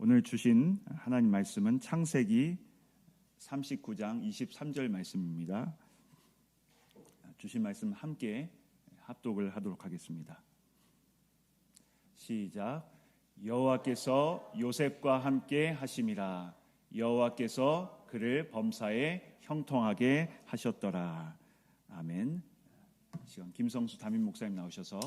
오늘 주신 하나님 말씀은 창세기 39장 23절 말씀입니다. 주신 말씀 함께 합독을 하도록 하겠습니다. 시작. 여호와께서 요셉과 함께 하심이라. 여호와께서 그를 범사에 형통하게 하셨더라. 아멘. 시간 김성수 담임 목사님 나오셔서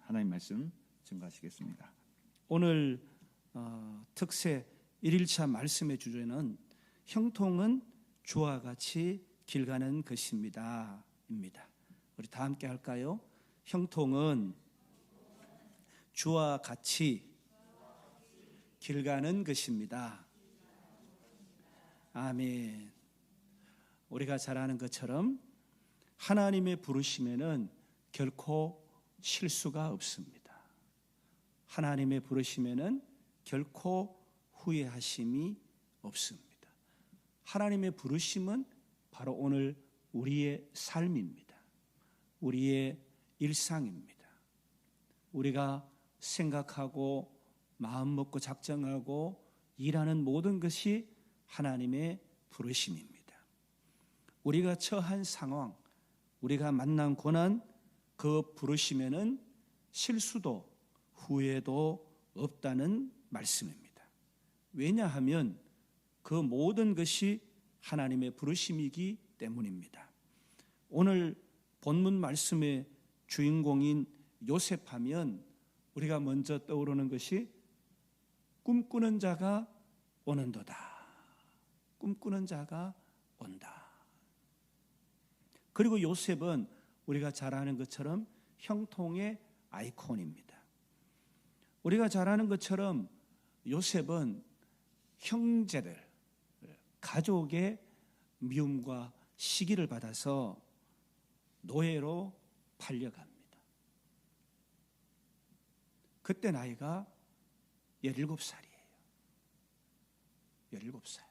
하나님 말씀 증거하시겠습니다. 오늘 특세 1일차 말씀의 주제는 형통은 주와 같이 길 가는 것입니다. 입니다. 우리 다 함께 할까요? 형통은 주와 같이 길 가는 것입니다. 아멘. 우리가 잘 아는 것처럼 하나님의 부르심에는 결코 실수가 없습니다. 하나님의 부르심에는 결코 후회하심이 없습니다. 하나님의 부르심은 바로 오늘 우리의 삶입니다. 우리의 일상입니다. 우리가 생각하고 마음 먹고 작정하고 일하는 모든 것이 하나님의 부르심입니다. 우리가 처한 상황, 우리가 만난 고난, 그 부르심에는 실수도 후회도 없다는 말씀입니다. 왜냐하면 그 모든 것이 하나님의 부르심이기 때문입니다. 오늘 본문 말씀의 주인공인 요셉하면 우리가 먼저 떠오르는 것이 꿈꾸는 자가 오는도다. 꿈꾸는 자가 온다. 그리고 요셉은 우리가 잘 아는 것처럼 형통의 아이콘입니다. 우리가 잘 아는 것처럼 요셉은 형제들, 가족의 미움과 시기를 받아서 노예로 팔려갑니다. 그때 나이가 17살이에요. 17살.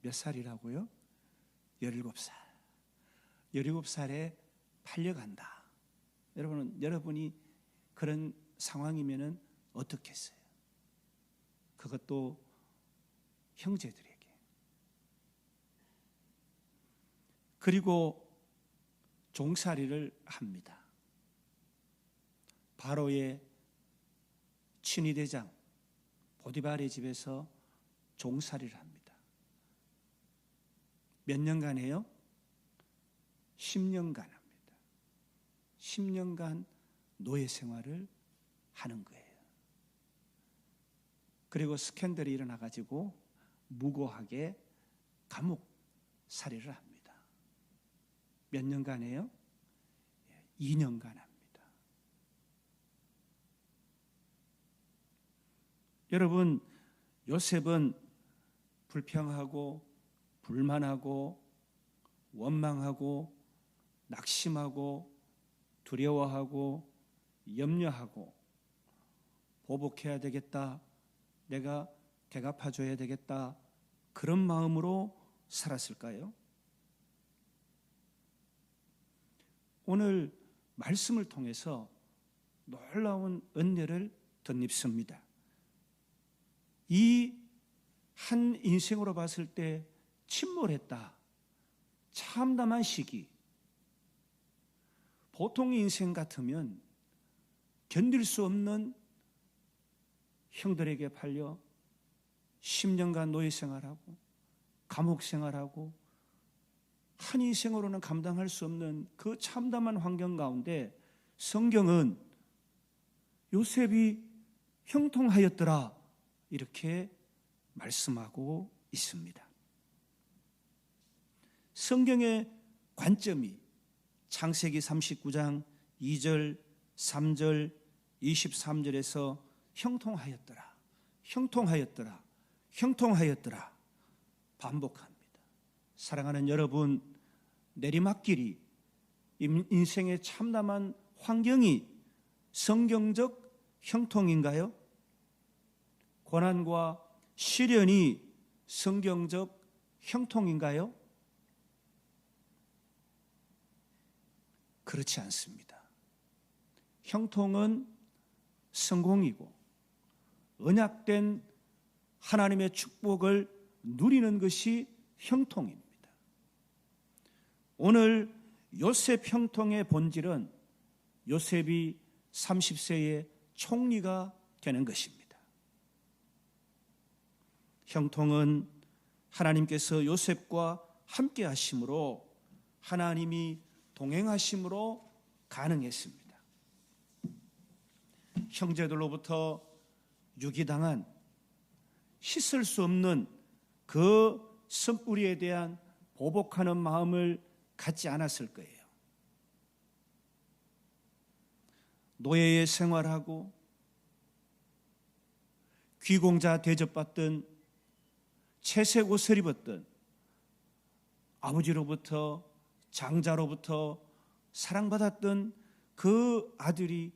몇 살이라고요? 17살. 17살에 팔려간다. 여러분이 그런 상황이면은 어떻겠어요? 그것도 형제들에게. 그리고 종살이를 합니다. 바로의 친위대장 보디발의 집에서 종살이를 합니다. 몇 년간 해요? 10년간 합니다. 10년간 노예 생활을 하는 거예요. 그리고 스캔들이 일어나가지고 무고하게 감옥살이를 합니다. 몇 년간 해요? 2년간 합니다. 여러분, 요셉은 불평하고 불만하고 원망하고 낙심하고 두려워하고 염려하고 보복해야 되겠다, 내가 대갚아줘야 되겠다, 그런 마음으로 살았을까요? 오늘 말씀을 통해서 놀라운 은혜를 덧입습니다. 이 한 인생으로 봤을 때 침몰했다, 참담한 시기, 보통의 인생 같으면 견딜 수 없는 형들에게 팔려 10년간 노예 생활하고 감옥 생활하고 한 인생으로는 감당할 수 없는 그 참담한 환경 가운데 성경은 요셉이 형통하였더라 이렇게 말씀하고 있습니다. 성경의 관점이 창세기 39장 2절, 3절, 23절에서 형통하였더라, 형통하였더라, 형통하였더라 반복합니다. 사랑하는 여러분, 내리막길이, 인생의 참담한 환경이 성경적 형통인가요? 고난과 시련이 성경적 형통인가요? 그렇지 않습니다. 형통은 성공이고 언약된 하나님의 축복을 누리는 것이 형통입니다. 오늘 요셉 형통의 본질은 요셉이 30세의 총리가 되는 것입니다. 형통은 하나님께서 요셉과 함께 하심으로, 하나님이 동행하심으로 가능했습니다. 형제들로부터 유기당한 씻을 수 없는 그 쓴뿌리에 대한 보복하는 마음을 갖지 않았을 거예요. 노예의 생활하고 귀공자 대접받던, 채색 옷을 입었던, 아버지로부터 장자로부터 사랑받았던 그 아들이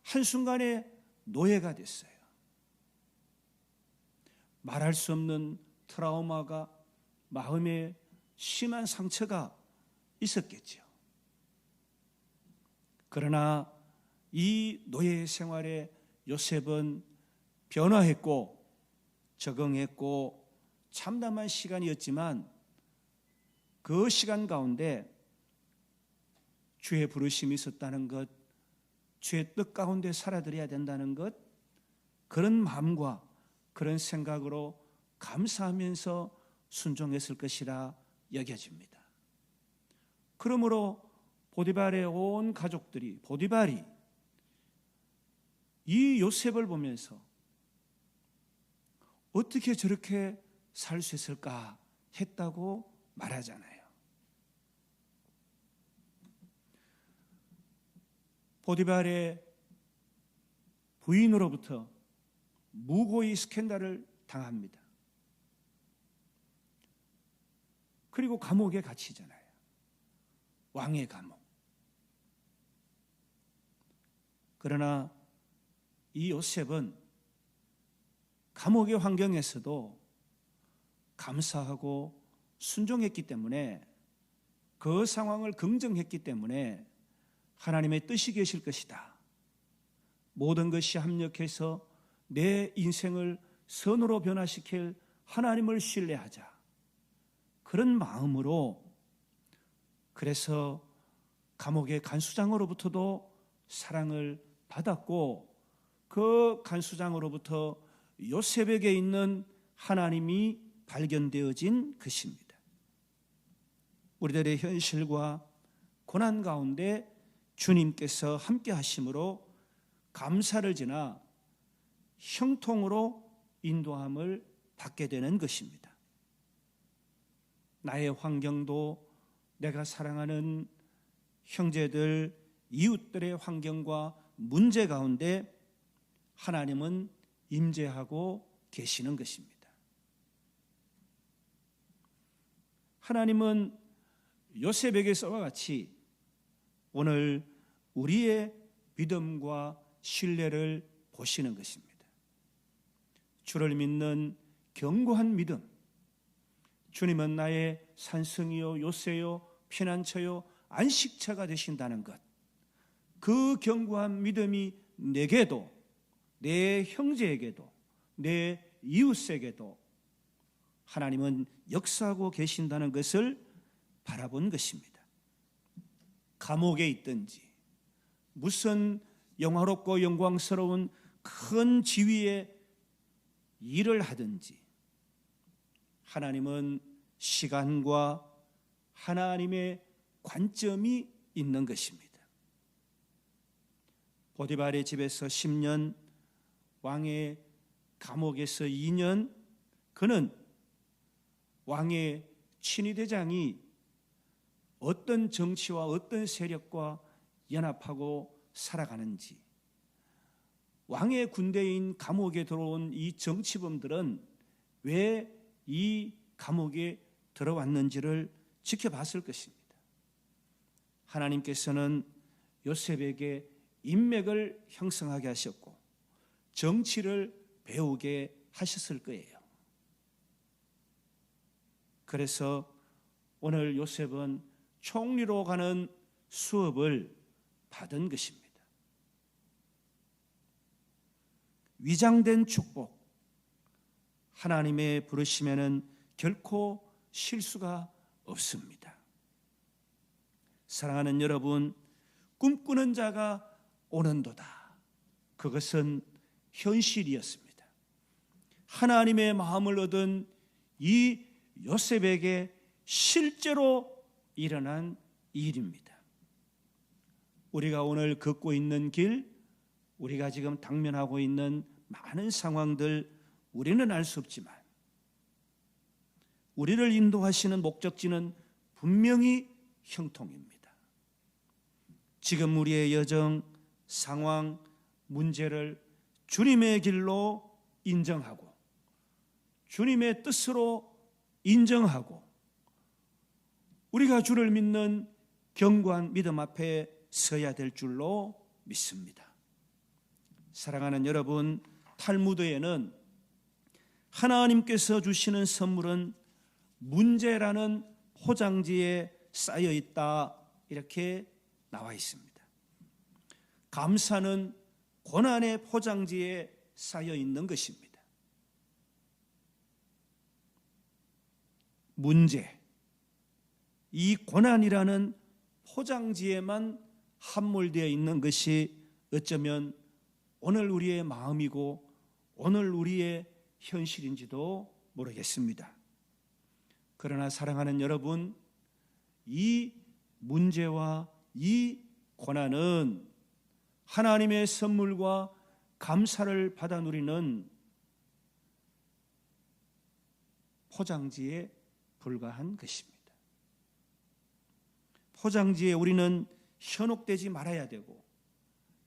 한순간에 노예가 됐어요. 말할 수 없는 트라우마가, 마음에 심한 상처가 있었겠죠. 그러나 이 노예 생활에 요셉은 변화했고 적응했고 참담한 시간이었지만, 그 시간 가운데 주의 부르심이 있었다는 것, 주의 뜻 가운데 살아들여야 된다는 것, 그런 마음과 그런 생각으로 감사하면서 순종했을 것이라 여겨집니다. 그러므로 보디발의 온 가족들이, 보디발이 이 요셉을 보면서 어떻게 저렇게 살 수 있을까 했다고 말하잖아요. 보디발의 부인으로부터 무고의 스캔들을 당합니다. 그리고 감옥에 갇히잖아요. 왕의 감옥. 그러나 이 요셉은 감옥의 환경에서도 감사하고 순종했기 때문에, 그 상황을 긍정했기 때문에 하나님의 뜻이 계실 것이다, 모든 것이 합력해서 내 인생을 선으로 변화시킬 하나님을 신뢰하자, 그런 마음으로, 그래서 감옥의 간수장으로부터도 사랑을 받았고, 그 간수장으로부터 요셉에게 있는 하나님이 발견되어진 것입니다. 우리들의 현실과 고난 가운데 주님께서 함께 하심으로 감사를 지나 형통으로 인도함을 받게 되는 것입니다. 나의 환경도 내가 사랑하는 형제들, 이웃들의 환경과 문제 가운데 하나님은 임재하고 계시는 것입니다. 하나님은 요셉에게서와 같이 오늘 우리의 믿음과 신뢰를 보시는 것입니다. 주를 믿는 견고한 믿음, 주님은 나의 산성이요 요새요 피난처요 안식처가 되신다는 것, 그 견고한 믿음이 내게도, 내 형제에게도, 내 이웃에게도 하나님은 역사하고 계신다는 것을 바라본 것입니다. 감옥에 있든지 무슨 영화롭고 영광스러운 큰 지위의 일을 하든지, 하나님은 시간과 하나님의 관점이 있는 것입니다. 보디발의 집에서 10년, 왕의 감옥에서 2년, 그는 왕의 친위대장이 어떤 정치와 어떤 세력과 연합하고 살아가는지, 왕의 군대인 감옥에 들어온 이 정치범들은 왜 이 감옥에 들어왔는지를 지켜봤을 것입니다. 하나님께서는 요셉에게 인맥을 형성하게 하셨고 정치를 배우게 하셨을 거예요. 그래서 오늘 요셉은 총리로 가는 수업을 받은 것입니다. 위장된 축복, 하나님의 부르심에는 결코 실수가 없습니다. 사랑하는 여러분, 꿈꾸는 자가 오는도다. 그것은 현실이었습니다. 하나님의 마음을 얻은 이 요셉에게 실제로 일어난 일입니다. 우리가 오늘 걷고 있는 길, 우리가 지금 당면하고 있는 많은 상황들 우리는 알 수 없지만 우리를 인도하시는 목적지는 분명히 형통입니다. 지금 우리의 여정, 상황, 문제를 주님의 길로 인정하고 주님의 뜻으로 인정하고 우리가 주를 믿는 견고한 믿음 앞에 서야 될 줄로 믿습니다. 사랑하는 여러분, 탈무드에는 하나님께서 주시는 선물은 문제라는 포장지에 쌓여 있다 이렇게 나와 있습니다. 감사는 고난의 포장지에 쌓여 있는 것입니다. 문제, 이 고난이라는 포장지에만 함몰되어 있는 것이 어쩌면 오늘 우리의 마음이고 오늘 우리의 현실인지도 모르겠습니다. 그러나 사랑하는 여러분, 이 문제와 이 고난은 하나님의 선물과 감사를 받아 누리는 포장지에 불과한 것입니다. 포장지에 우리는 현혹되지 말아야 되고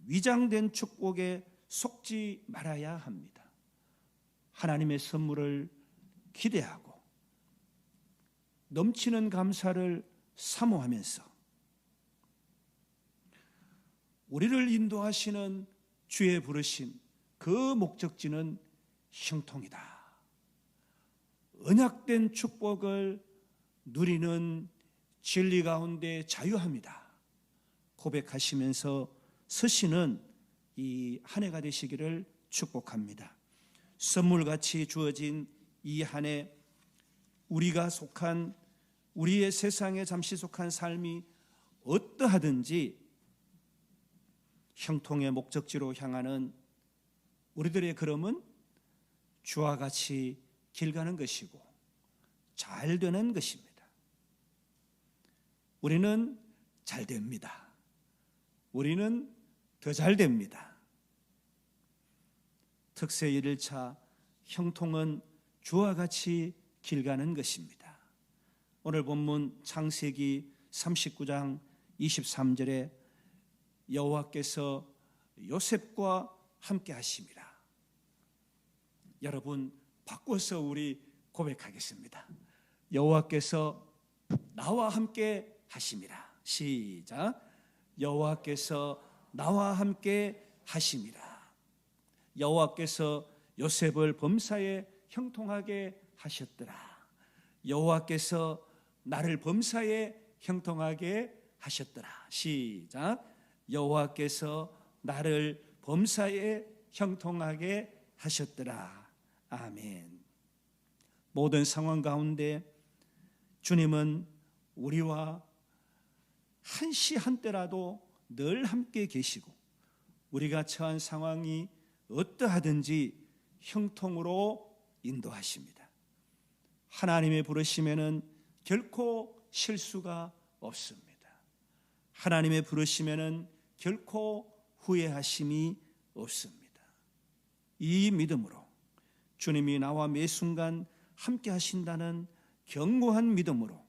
위장된 축복에 속지 말아야 합니다. 하나님의 선물을 기대하고 넘치는 감사를 사모하면서 우리를 인도하시는 주의 부르심, 그 목적지는 형통이다. 언약된 축복을 누리는 진리 가운데 자유합니다. 고백하시면서 서시는 이 한 해가 되시기를 축복합니다. 선물같이 주어진 이 한 해, 우리가 속한 우리의 세상에 잠시 속한 삶이 어떠하든지 형통의 목적지로 향하는 우리들의 걸음은 주와 같이 길 가는 것이고 잘 되는 것입니다. 우리는 잘 됩니다. 우리는 더 잘 됩니다. 특세 1일차 형통은 주와 같이 길 가는 것입니다. 오늘 본문 창세기 39장 23절에 여호와께서 요셉과 함께 하심이라. 여러분, 바꿔서 우리 고백하겠습니다. 여호와께서 나와 함께 하심이라. 시작. 여호와께서 나와 함께 하심이라. 여호와께서 요셉을 범사에 형통하게 하셨더라. 여호와께서 나를 범사에 형통하게 하셨더라. 시작. 여호와께서 나를 범사에 형통하게 하셨더라. 아멘. 모든 상황 가운데 주님은 우리와 한시 한때라도 늘 함께 계시고 우리가 처한 상황이 어떠하든지 형통으로 인도하십니다. 하나님의 부르심에는 결코 실수가 없습니다. 하나님의 부르심에는 결코 후회하심이 없습니다. 이 믿음으로 주님이 나와 매 순간 함께 하신다는 견고한 믿음으로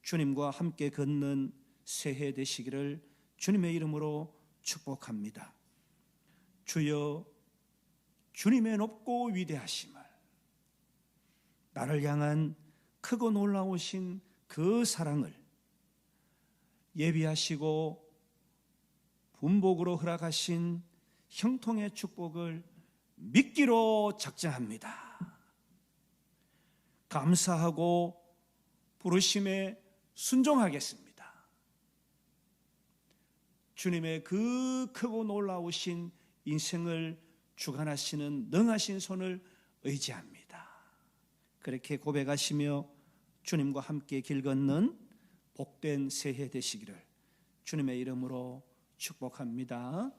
주님과 함께 걷는 새해 되시기를 주님의 이름으로 축복합니다. 주여, 주님의 높고 위대하심을, 나를 향한 크고 놀라우신 그 사랑을 예비하시고 분복으로 허락하신 형통의 축복을 믿기로 작정합니다. 감사하고 부르심에 순종하겠습니다. 주님의 그 크고 놀라우신 인생을 주관하시는 능하신 손을 의지합니다. 그렇게 고백하시며 주님과 함께 길 걷는 복된 새해 되시기를 주님의 이름으로 축복합니다.